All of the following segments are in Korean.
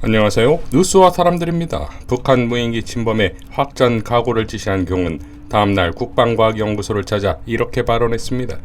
안녕하세요. 뉴스와 사람들입니다. 북한 무인기 침범에 확전 각오를 지시한 경은 다음날 국방과학연구소를 찾아 이렇게 발언했습니다.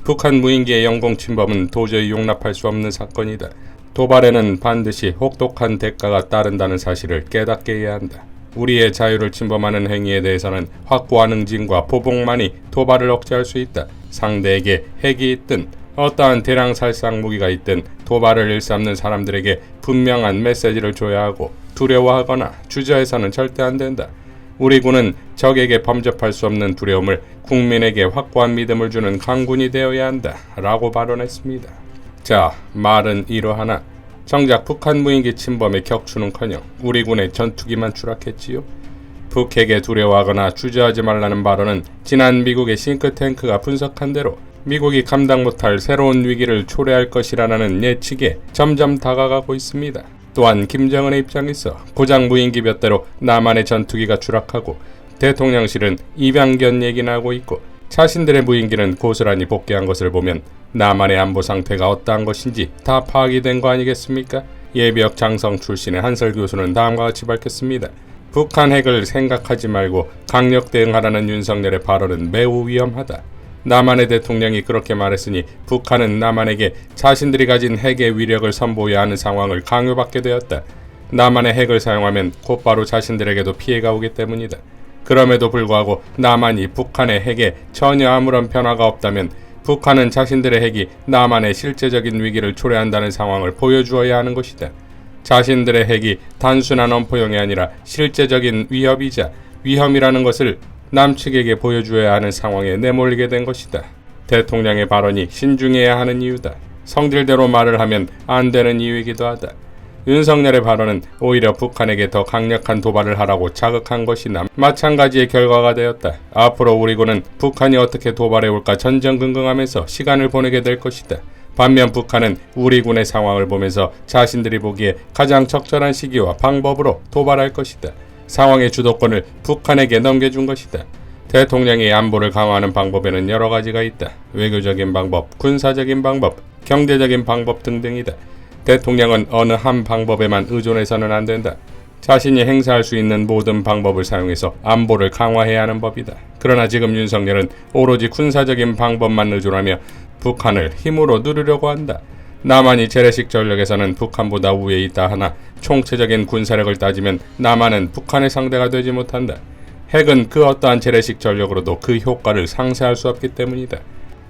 북한 무인기의 영공 침범은 도저히 용납할 수 없는 사건이다. 도발에는 반드시 혹독한 대가가 따른다는 사실을 깨닫게 해야 한다. 우리의 자유를 침범하는 행위에 대해서는 확고한 응징과 보복만이 도발을 억제할 수 있다. 상대에게 핵이 있든 어떠한 대량 살상 무기가 있든 도발을 일삼는 사람들에게 분명한 메시지를 줘야 하고 두려워하거나 주저해서는 절대 안 된다. 우리 군은 적에게 범접할 수 없는 두려움을 국민에게 확고한 믿음을 주는 강군이 되어야 한다. 라고 발언했습니다. 자, 말은 이러하나 정작 북한 무인기 침범에 격추는커녕 우리 군의 전투기만 추락했지요. 북핵에 두려워하거나 주저하지 말라는 발언은 지난 미국의 싱크탱크가 분석한 대로 미국이 감당 못할 새로운 위기를 초래할 것이라는 예측에 점점 다가가고 있습니다. 또한 김정은의 입장에서 고작 무인기 몇 대로 남한의 전투기가 추락하고 대통령실은 입양견 얘기나 하고 있고 자신들의 무인기는 고스란히 복귀한 것을 보면 남한의 안보 상태가 어떠한 것인지 다 파악이 된 거 아니겠습니까? 예비역 장성 출신의 한설 교수는 다음과 같이 밝혔습니다. 북한 핵을 생각하지 말고 강력 대응하라는 윤석열의 발언은 매우 위험하다. 남한의 대통령이 그렇게 말했으니 북한은 남한에게 자신들이 가진 핵의 위력을 선보여야 하는 상황을 강요받게 되었다. 남한의 핵을 사용하면 곧바로 자신들에게도 피해가 오기 때문이다. 그럼에도 불구하고 남한이 북한의 핵에 전혀 아무런 변화가 없다면 북한은 자신들의 핵이 남한의 실제적인 위기를 초래한다는 상황을 보여주어야 하는 것이다. 자신들의 핵이 단순한 엄포용이 아니라 실제적인 위협이자 위험이라는 것을 남측에게 보여주어야 하는 상황에 내몰리게 된 것이다. 대통령의 발언이 신중해야 하는 이유다. 성질대로 말을 하면 안 되는 이유이기도 하다. 윤석열의 발언은 오히려 북한에게 더 강력한 도발을 하라고 자극한 것이나 마찬가지의 결과가 되었다. 앞으로 우리 군은 북한이 어떻게 도발해 올까 전전긍긍하면서 시간을 보내게 될 것이다. 반면 북한은 우리 군의 상황을 보면서 자신들이 보기에 가장 적절한 시기와 방법으로 도발할 것이다. 상황의 주도권을 북한에게 넘겨준 것이다. 대통령이 안보를 강화하는 방법에는 여러 가지가 있다. 외교적인 방법, 군사적인 방법, 경제적인 방법 등등이다. 대통령은 어느 한 방법에만 의존해서는 안 된다. 자신이 행사할 수 있는 모든 방법을 사용해서 안보를 강화해야 하는 법이다. 그러나 지금 윤석열은 오로지 군사적인 방법만 의존하며 북한을 힘으로 누르려고 한다. 남한이 재래식 전력에서는 북한보다 우위에 있다 하나 총체적인 군사력을 따지면 남한은 북한의 상대가 되지 못한다. 핵은 그 어떠한 재래식 전력으로도 그 효과를 상쇄할 수 없기 때문이다.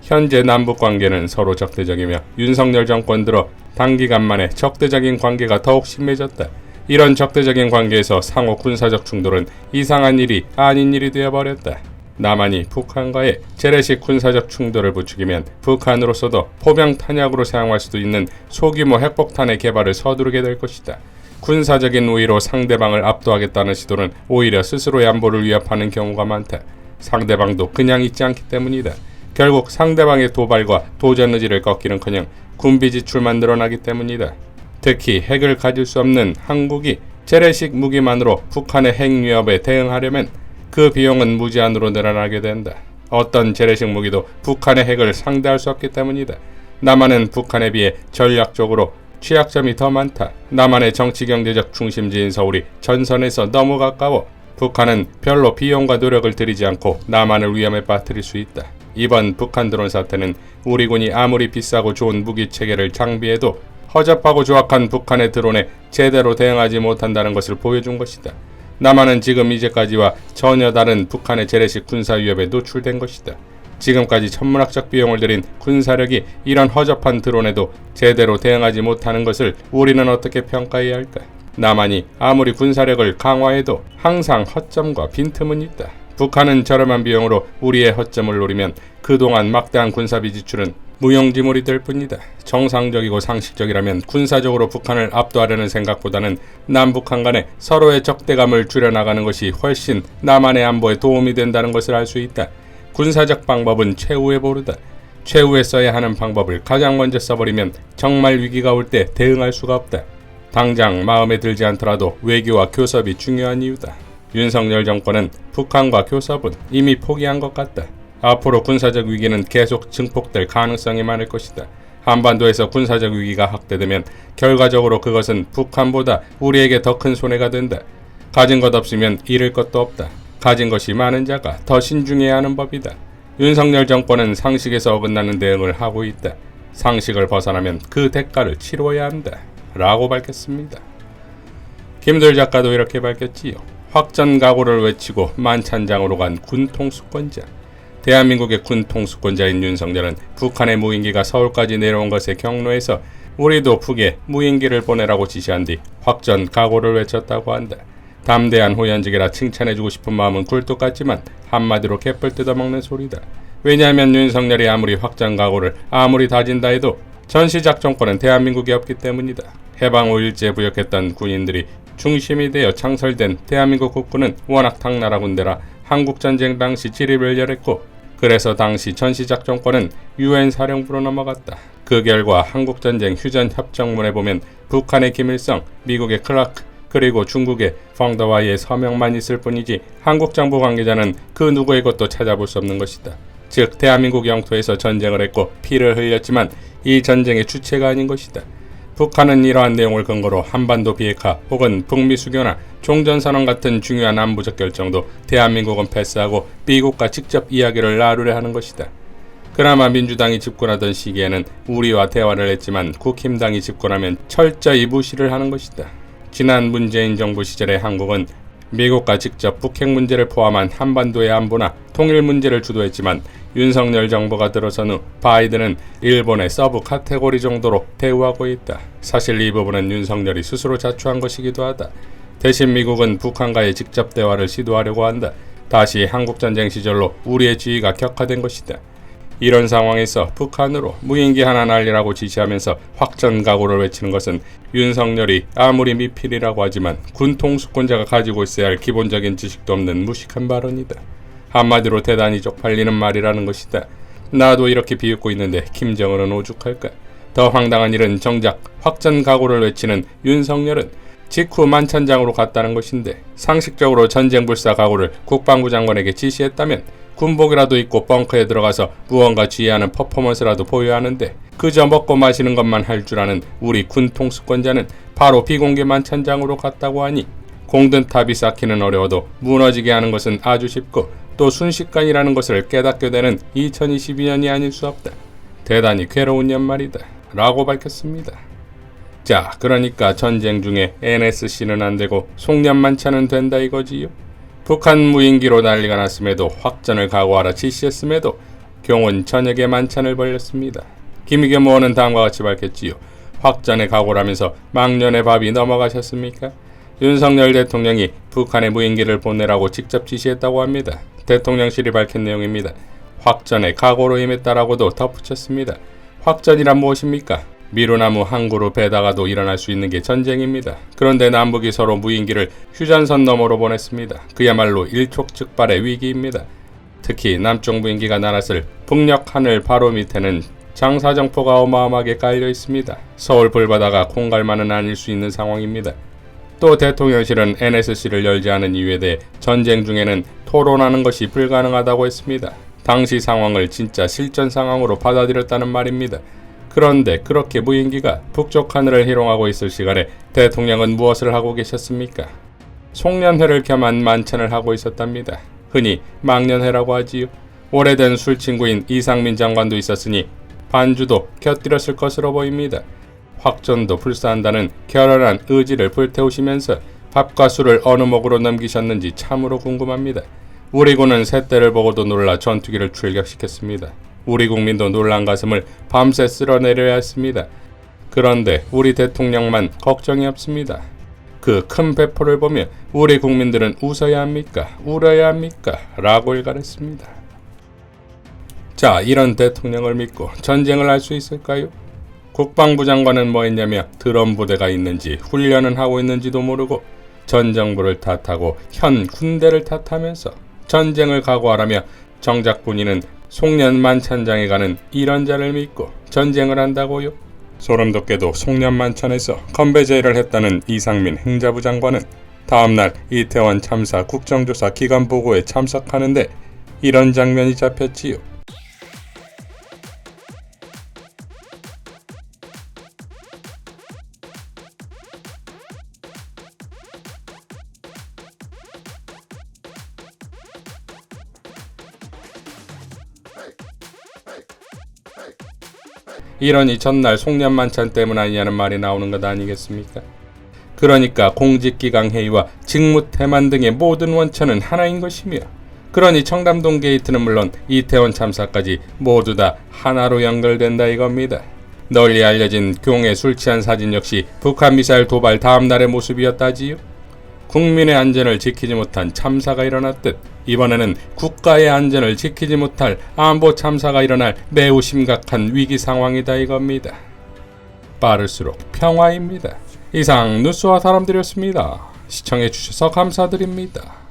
현재 남북 관계는 서로 적대적이며 윤석열 정권 들어 단기간 만에 적대적인 관계가 더욱 심해졌다. 이런 적대적인 관계에서 상호 군사적 충돌은 이상한 일이 아닌 일이 되어버렸다. 남한이 북한과의 재래식 군사적 충돌을 부추기면 북한으로서도 포병 탄약으로 사용할 수도 있는 소규모 핵폭탄의 개발을 서두르게 될 것이다. 군사적인 우위로 상대방을 압도하겠다는 시도는 오히려 스스로의 안보를 위협하는 경우가 많다. 상대방도 그냥 있지 않기 때문이다. 결국 상대방의 도발과 도전 의지를 꺾기는커녕 군비 지출만 늘어나기 때문이다. 특히 핵을 가질 수 없는 한국이 재래식 무기만으로 북한의 핵 위협에 대응하려면 그 비용은 무제한으로 늘어나게 된다. 어떤 재래식 무기도 북한의 핵을 상대할 수 없기 때문이다. 남한은 북한에 비해 전략적으로 취약점이 더 많다. 남한의 정치경제적 중심지인 서울이 전선에서 너무 가까워 북한은 별로 비용과 노력을 들이지 않고 남한을 위험에 빠뜨릴 수 있다. 이번 북한 드론 사태는 우리 군이 아무리 비싸고 좋은 무기 체계를 장비해도 허접하고 조악한 북한의 드론에 제대로 대응하지 못한다는 것을 보여준 것이다. 남한은 지금 이제까지와 전혀 다른 북한의 재래식 군사 위협에 노출된 것이다. 지금까지 천문학적 비용을 들인 군사력이 이런 허접한 드론에도 제대로 대응하지 못하는 것을 우리는 어떻게 평가해야 할까? 남한이 아무리 군사력을 강화해도 항상 허점과 빈틈은 있다. 북한은 저렴한 비용으로 우리의 허점을 노리면 그동안 막대한 군사비 지출은 무용지물이 될 뿐이다. 정상적이고 상식적이라면 군사적으로 북한을 압도하려는 생각보다는 남북한 간에 서로의 적대감을 줄여나가는 것이 훨씬 남한의 안보에 도움이 된다는 것을 알 수 있다. 군사적 방법은 최후에 보르다. 최후에 써야 하는 방법을 가장 먼저 써버리면 정말 위기가 올 때 대응할 수가 없다. 당장 마음에 들지 않더라도 외교와 교섭이 중요한 이유다. 윤석열 정권은 북한과 교섭은 이미 포기한 것 같다. 앞으로 군사적 위기는 계속 증폭될 가능성이 많을 것이다. 한반도에서 군사적 위기가 확대되면 결과적으로 그것은 북한보다 우리에게 더 큰 손해가 된다. 가진 것 없으면 잃을 것도 없다. 가진 것이 많은 자가 더 신중해야 하는 법이다. 윤석열 정권은 상식에서 어긋나는 대응을 하고 있다. 상식을 벗어나면 그 대가를 치러야 한다. 라고 밝혔습니다. 김도일 작가도 이렇게 밝혔지요. 확전 각오를 외치고 만찬장으로 간 군 통수권자. 대한민국의 군 통수권자인 윤석열은 북한의 무인기가 서울까지 내려온 것에 경로해서 우리도 북에 무인기를 보내라고 지시한 뒤 확전 각오를 외쳤다고 한다. 담대한 호연직이라 칭찬해주고 싶은 마음은 굴뚝 같지만 한마디로 개뿔 뜯어먹는 소리다. 왜냐하면 윤석열이 아무리 확전 각오를 아무리 다진다 해도 전시작전권은 대한민국에 없기 때문이다. 해방 5일째 부역했던 군인들이 중심이 되어 창설된 대한민국 국군은 워낙 당나라 군대라 한국전쟁 당시 지립을 열했고 그래서 당시 전시작전권은 UN 사령부로 넘어갔다. 그 결과 한국전쟁 휴전협정문에 보면 북한의 김일성, 미국의 클라크, 그리고 중국의 펑더와이의 서명만 있을 뿐이지 한국 정부 관계자는 그 누구의 것도 찾아볼 수 없는 것이다. 즉 대한민국 영토에서 전쟁을 했고 피를 흘렸지만 이 전쟁의 주체가 아닌 것이다. 북한은 이러한 내용을 근거로 한반도 비핵화 혹은 북미 수교나 종전선언 같은 중요한 안보적 결정도 대한민국은 패스하고 미국과 직접 이야기를 나누려 하는 것이다. 그나마 민주당이 집권하던 시기에는 우리와 대화를 했지만 국힘당이 집권하면 철저히 무시를 하는 것이다. 지난 문재인 정부 시절에 한국은 미국과 직접 북핵 문제를 포함한 한반도의 안보나 통일 문제를 주도했지만 윤석열 정부가 들어선 후 바이든은 일본의 서브 카테고리 정도로 대우하고 있다. 사실 이 부분은 윤석열이 스스로 자초한 것이기도 하다. 대신 미국은 북한과의 직접 대화를 시도하려고 한다. 다시 한국전쟁 시절로 우리의 지위가 격화된 것이다. 이런 상황에서 북한으로 무인기 하나 날리라고 지시하면서 확전 각오를 외치는 것은 윤석열이 아무리 미필이라고 하지만 군 통수권자가 가지고 있어야 할 기본적인 지식도 없는 무식한 발언이다. 한마디로 대단히 쪽팔리는 말이라는 것이다. 나도 이렇게 비웃고 있는데 김정은은 오죽할까? 더 황당한 일은 정작 확전 각오를 외치는 윤석열은 직후 만찬장으로 갔다는 것인데 상식적으로 전쟁 불사 각오를 국방부 장관에게 지시했다면 군복이라도 입고 벙커에 들어가서 무언가 지휘하는 퍼포먼스라도 보여야 하는데 그저 먹고 마시는 것만 할 줄 아는 우리 군 통수권자는 바로 비공개 만찬장으로 갔다고 하니 공든탑이 쌓기는 어려워도 무너지게 하는 것은 아주 쉽고 또 순식간이라는 것을 깨닫게 되는 2022년이 아닐 수 없다. 대단히 괴로운 연말이다. 라고 밝혔습니다. 자, 그러니까 전쟁 중에 NSC는 안 되고 송년만찬은 된다 이거지요. 북한 무인기로 난리가 났음에도 확전을 각오하라 지시했음에도 경은 저녁에 만찬을 벌였습니다. 김의겸 의원은 다음과 같이 밝혔지요. 확전의 각오라면서 망년의 밥이 넘어가셨습니까? 윤석열 대통령이 북한에 무인기를 보내라고 직접 지시했다고 합니다. 대통령실이 밝힌 내용입니다. 확전의 각오로 임했다라고도 덧붙였습니다. 확전이란 무엇입니까? 미루나무 한 그루 베다가도 일어날 수 있는 게 전쟁입니다. 그런데 남북이 서로 무인기를 휴전선 너머로 보냈습니다. 그야말로 일촉즉발의 위기입니다. 특히 남쪽 무인기가 날았을 북녘 하늘 바로 밑에는 장사정포가 어마어마하게 깔려 있습니다. 서울 불바다가 콩갈만은 아닐 수 있는 상황입니다. 또 대통령실은 NSC를 열지 않은 이유에 대해 전쟁 중에는 토론하는 것이 불가능하다고 했습니다. 당시 상황을 진짜 실전 상황으로 받아들였다는 말입니다. 그런데 그렇게 무인기가 북쪽 하늘을 희롱하고 있을 시간에 대통령은 무엇을 하고 계셨습니까? 송년회를 겸한 만찬을 하고 있었답니다. 흔히 망년회라고 하지요. 오래된 술친구인 이상민 장관도 있었으니 반주도 곁들였을 것으로 보입니다. 확전도 불사한다는 결연한 의지를 불태우시면서 밥과 술을 어느 목으로 넘기셨는지 참으로 궁금합니다. 우리 군은 새떼를 보고도 놀라 전투기를 출격시켰습니다. 우리 국민도 놀란 가슴을 밤새 쓸어내려야 했습니다. 그런데 우리 대통령만 걱정이 없습니다. 그 큰 배포를 보며 우리 국민들은 웃어야 합니까? 울어야 합니까? 라고 일갈했습니다. 자, 이런 대통령을 믿고 전쟁을 할 수 있을까요? 국방부 장관은 뭐 했냐며 드럼 부대가 있는지 훈련은 하고 있는지도 모르고 전 정부를 탓하고 현 군대를 탓하면서 전쟁을 각오하라며 정작 본인은 송년만찬장에 가는 이런 자를 믿고 전쟁을 한다고요? 소름돋게도 송년만찬에서 건배제의를 했다는 이상민 행자부 장관은 다음날 이태원 참사 국정조사 기관 보고에 참석하는데 이런 장면이 잡혔지요. 이러니 전날 송년만찬 때문 아니냐는 말이 나오는 것 아니겠습니까? 그러니까 공직기강회의와 직무태만 등의 모든 원천은 하나인 것이며, 그러니 청담동 게이트는 물론 이태원 참사까지 모두 다 하나로 연결된다 이겁니다. 널리 알려진 교웅의 술 취한 사진 역시 북한 미사일 도발 다음 날의 모습이었다지요. 국민의 안전을 지키지 못한 참사가 일어났듯 이번에는 국가의 안전을 지키지 못할 안보 참사가 일어날 매우 심각한 위기 상황이다 이겁니다. 빠를수록 평화입니다. 이상 뉴스와 사람들이었습니다. 시청해주셔서 감사드립니다.